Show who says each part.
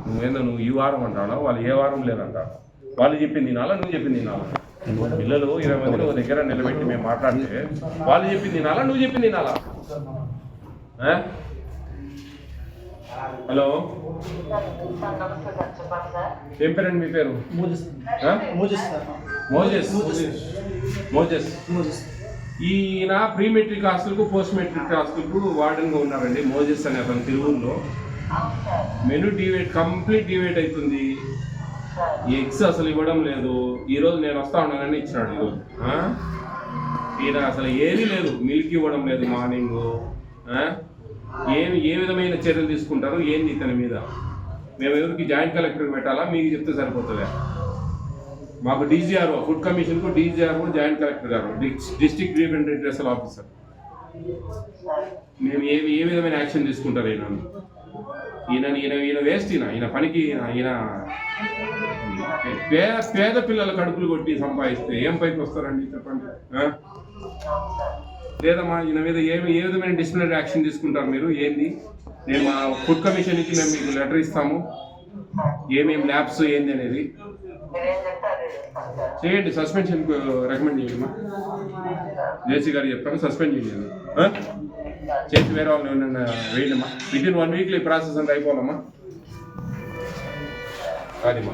Speaker 1: నువ్వేందో నువ్వు ఈ వారం అంటావా, వాళ్ళు ఏ వారం లేదంటావు. వాళ్ళు చెప్పింది తినాలా, నువ్వు చెప్పింది తినాలా? పిల్లలు 20 మందిని ఒక దగ్గర నిలబెట్టి మేము మాట్లాడితే వాళ్ళు చెప్పింది తినాలా, నువ్వు చెప్పింది తినాలా? హలో, ఏం పేరండి మీ పేరు? మోజెస్. ఈయన ప్రీ మెట్రిక్ హాస్టల్కు పోస్ట్ మెట్రిక్ హాస్టల్కు వార్డెన్గా ఉన్నారండి. మోజెస్ అనే అతను తిరువుల్లో. మెను కంప్లీట్ డివేట్ అవుతుంది. ఎగ్స్ అసలు ఇవ్వడం లేదు. ఈరోజు నేను వస్తా ఉన్నానని ఇచ్చినాడు. ఈరోజు ఈయన అసలు ఏది లేదు, మిల్క్ ఇవ్వడం లేదు మార్నింగ్. ఏ విధమైన చర్యలు తీసుకుంటారు ఏంది ఇతని మీద? మేము ఎవరికి జాయింట్ కలెక్టర్కి పెట్టాలా, మీకు చెప్తే సరిపోతుందా? మాకు డీజీఆర్ఓ, ఫుడ్ కమిషన్కు డీజీఆర్ఓ జాయింట్ కలెక్టర్ గారు, డిస్ట్రిక్ట్ గ్రీవెన్స్ రిడ్రెసల్ ఆఫీసర్, మేము ఏ విధమైన యాక్షన్ తీసుకుంటారు ఈయన వేస్ట్. ఈయన పనికి ఈయన పేద పిల్లల కడుపులు కొట్టి సంపాదిస్తే ఏం పైకి వస్తారండి చెప్పండి? లేదమ్మా, ఈయన మీద ఏ విధమైన డిసిప్లినరీ యాక్షన్ తీసుకుంటారు మీరు? ఏంది? నేను మా ఫుడ్ కమిషన్కి మేము మీకు లెటర్ ఇస్తాము, ఏమేమి ల్యాబ్స్ ఏంది అనేది చేయండి. సస్పెన్షన్ రికమెండ్ చేయండి అమ్మా. జేసీ గారు చెప్తాను, సస్పెండ్ చేయండి. చేసి వేరే వాళ్ళు ఏమన్నా వేయండి అమ్మా. వితిన్ 1 వీక్లో ఈ ప్రాసెస్ అంతా అయిపోవాలమ్మా. అదిమ్మా.